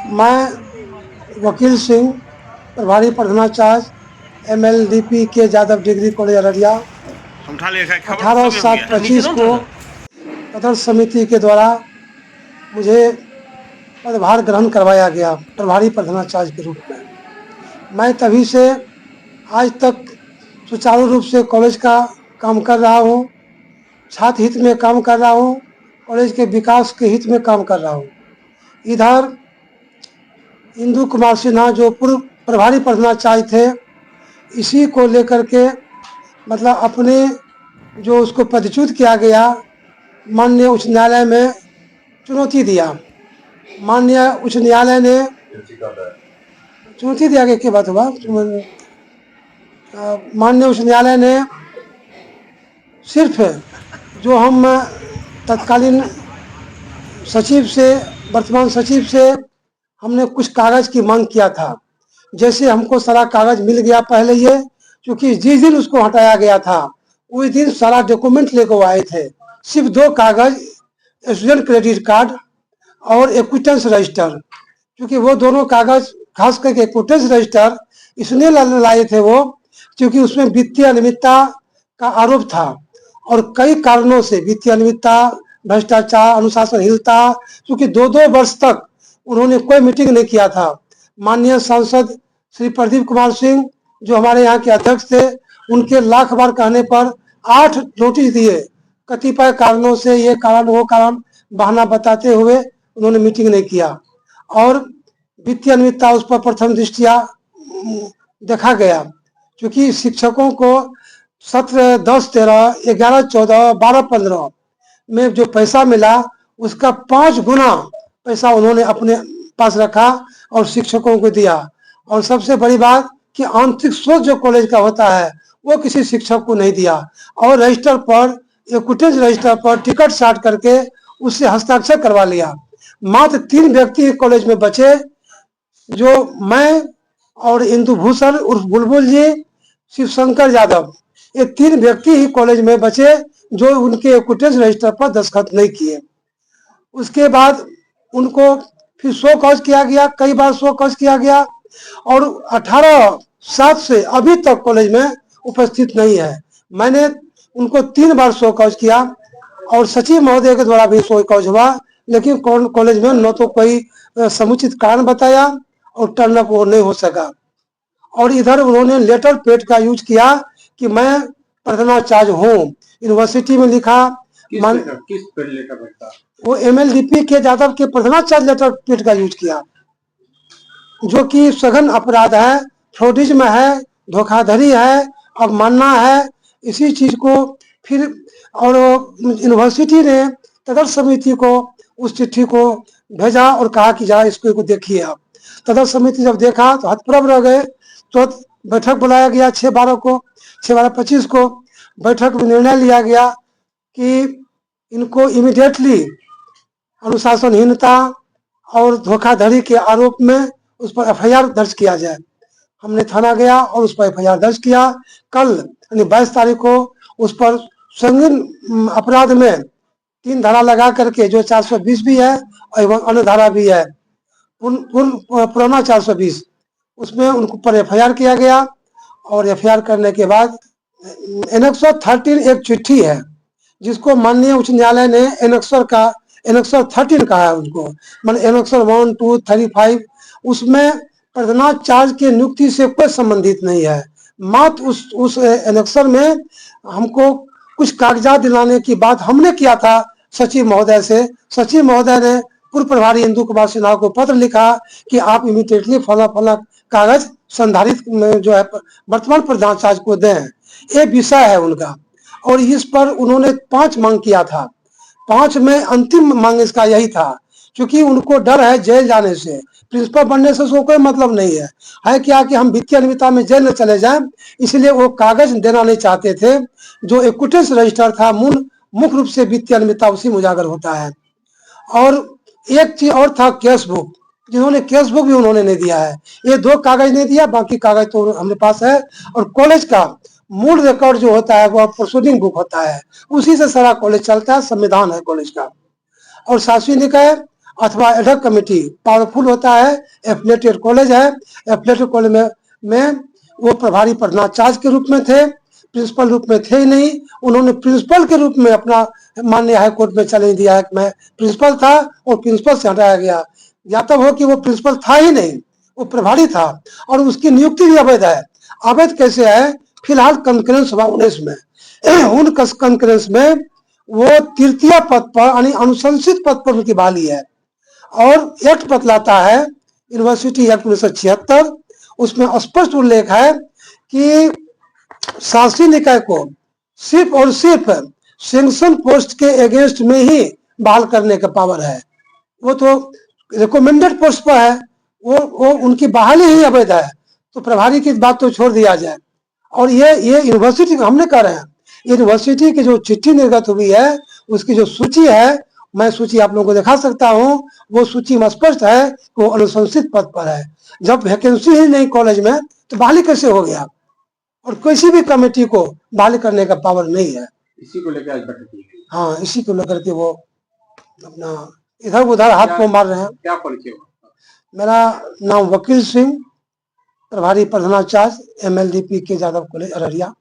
मैं वकील सिंह, प्रभारी प्रधानाचार्य MLDP के यादव डिग्री कॉलेज अररिया, हम उठा ले खबर 18/7/25 को तदर्थ समिति के द्वारा मुझे पदभार ग्रहण करवाया गया प्रभारी प्रधानाचार्य के रूप में। मैं तभी से आज तक सुचारू रूप से कॉलेज का काम कर रहा हूँ, छात्र हित में काम कर रहा हूँ, कॉलेज के विकास के हित में काम कर रहा हूँ। इधर इंदु कुमार सिन्हा जो पूर्व प्रभारी प्रधानाचार्य थे, इसी को लेकर के मतलब अपने जो उसको पदच्युत किया गया, माननीय उच्च न्यायालय में चुनौती दिया। माननीय उच्च न्यायालय ने चुनौती दिया कि बात हुआ, माननीय उच्च न्यायालय ने सिर्फ जो हम तत्कालीन सचिव से, वर्तमान सचिव से हमने कुछ कागज की मांग किया था। जैसे हमको सारा कागज मिल गया पहले ये, क्योंकि जिस दिन उसको हटाया गया था उस दिन सारा डॉक्यूमेंट लेकर आए थे। सिर्फ 2 कागज, स्टूडेंट क्रेडिट कार्ड और एक्विटेंस रजिस्टर, क्योंकि वो दोनों कागज, खास करके एक्विटेंस रजिस्टर इसलिए लाए थे वो, क्योंकि उसमें वित्तीय अनियमितता का आरोप था और कई कारणों से वित्तीय अनियमितता, भ्रष्टाचार, अनुशासनहीनता, क्योंकि 2-2 वर्ष तक उन्होंने कोई मीटिंग नहीं किया था। माननीय सांसद श्री प्रदीप कुमार सिंह जो हमारे यहाँ के अध्यक्ष थे, उनके लाख बार कहने पर 8 नोटिस दिए। कतिपय कारणों से ये कारण वो कारण बहाना बताते हुए उन्होंने मीटिंग नहीं किया और वित्तीय अनियमितता उस पर प्रथम दृष्टिया देखा गया, क्योंकि शिक्षकों को सत्र 10-13, 11-14, 12-15 में जो पैसा मिला उसका 5 गुना पैसा उन्होंने अपने पास रखा और शिक्षकों को दिया। और सबसे बड़ी बात कि आंतरिक शोध जो कॉलेज का होता है वो किसी शिक्षक को नहीं दिया और रजिस्टर पर, एक्विटेंस रजिस्टर पर टिकट साट करके उससे हस्ताक्षर करवा लिया। मात्र 3 व्यक्ति कॉलेज में बचे, जो मैं और इंदु भूषण उर्फ बुलबुल जी, शिवशंकर यादव, ये 3 व्यक्ति ही कॉलेज में बचे जो उनके एक्विटेंस रजिस्टर पर दस्तखत नहीं किए। उसके बाद उनको फिर शो कॉज किया गया, कई बार शो कॉज किया गया और 18/7 से अभी तक कॉलेज में उपस्थित नहीं है। मैंने उनको 3 बार शो कॉज किया और सचिव महोदय के द्वारा भी शो कॉज हुआ, लेकिन कॉलेज में न तो कोई समुचित कारण बताया और टर्न अप वो नहीं हो सका। और इधर उन्होंने लेटर पेड का यूज किया कि मैं प्रधानाचार्य हूँ, यूनिवर्सिटी में लिखा। किस लेटर पेड का? वो MLDP के यादव के प्रधानाचार्य लेटर पेड का यूज किया, जो कि सघन अपराध है, फ्रॉडिज्म है, धोखाधड़ी है, अवमानना है। इसी चीज को फिर और यूनिवर्सिटी ने तदर्थ समिति को उस चिट्ठी को भेजा और कहा कि जा इसको देखिए आप। तदर्थ समिति जब देखा तो हतप्रभ रह गए। तो बैठक बुलाया गया 6/12 को, 6/12/25 को बैठक में निर्णय लिया गया कि इनको इमीडिएटली अनुशासनहीनता और धोखाधड़ी के आरोप में उस पर FIR दर्ज किया जाए। हमने थाना गया और उस पर FIR दर्ज किया। कल यानी 22 तारीख को उस पर संगीन अपराध में 3 धारा लगा करके, जो 420 भी है एवं अन्य धारा भी है, पुराना 420, उसमें उनको पर FIR किया गया। और FIR करने के बाद एनेक्सर 13 एक चिट्ठी है जिसको माननीय उच्च न्यायालय ने एनेक्सर 13 कहा है उनको, मान एनेक्सर 1, 2, 3, 5। उसमें प्रधानाचार्य के नियुक्ति से कोई संबंधित नहीं है। मात्र उस एनेक्सर में हमको कुछ कागजात दिलाने की बात हमने किया था सचिव महोदय से। सचिव महोदय ने पूर्व प्रभारी इंदु कुमार सिन्हा को पत्र लिखा कि आप इमीडिएटली फला कागज संधारित जो है वर्तमान प्रधानाचार्य को दें, ये विषय है उनका। और इस पर उन्होंने 5 मांग किया था। 5 में अंतिम मांग इसका यही था, क्योंकि उनको डर है जेल जाने से। प्रिंसिपल बनने से उसको कोई मतलब नहीं है क्या कि हम वित्तीय अनियमितता में जेल न चले जाएं, इसलिए वो कागज देना नहीं चाहते थे। जो एक्विटेंस रजिस्टर था, मुख्य रूप से वित्तीय अनियमितता उसी में उजागर होता है। और एक चीज और था, केस बुक, जिन्होंने केस बुक भी उन्होंने नहीं दिया है। ये 2 कागज नहीं दिया, बाकी कागज तो हमारे पास है। और कॉलेज का मूल रिकॉर्ड जो होता है वो प्रोसीडिंग बुक होता है, उसी से सारा कॉलेज चलता है, संविधान है कॉलेज का। और शासकीय निकाय अथवा एडहॉक कमेटी पावरफुल होता है। एफिलिएटेड कॉलेज है, एफिलिएटेड कॉलेज में वो प्रभारी प्रधानाचार्य के रूप में थे, प्रिंसिपल रूप में थे ही नहीं। उन्होंने प्रिंसिपल के रूप में अपना माननीय हाई कोर्ट में चैलेंज दिया है कि मैं प्रिंसिपल था और प्रिंसिपल से हटाया गया। ज्ञातव्य हो कि वो प्रिंसिपल था ही नहीं, वो प्रभारी था और उसकी नियुक्ति भी अवैध है। अवैध कैसे है? फिलहाल कंकरेंस हुआ 19 में उन कंकरेंस में वो तृतीय पद पर यानी अनुशंसित पद पर उनकी बहाली है। और एक्ट बतलाता है, यूनिवर्सिटी एक्ट 1976, उसमें स्पष्ट उल्लेख है कि शासी निकाय को सिर्फ और सिर्फ सैंक्शन पोस्ट के अगेंस्ट में ही बहाल करने का पावर है। वो तो रिकमेंडेड पोस्ट पर है, वो उनकी बहाली ही अवैध है। तो प्रभारी की बात तो छोड़ दिया जाए। और ये यूनिवर्सिटी हमने कह रहे हैं, यूनिवर्सिटी की जो चिट्ठी निर्गत हुई है उसकी जो सूची है, मैं सूची आप लोगों को दिखा सकता हूं। वो सूची में स्पष्ट है कि वो अनुशंसित पद पर है। जब वैकेंसी ही नहीं कॉलेज में तो बहाली कैसे हो गया? और किसी भी कमेटी को बहाली करने का पावर नहीं है। इसी को लेकर आज बैठक की गई। हाँ, इसी को लेकर के वो अपना इधर उधर हाथ को मार रहे हैं। क्या परिचय हुआ? मेरा नाम वकील सिंह, प्रभारी प्रधानाचार्य MLDP के यादव कॉलेज अररिया।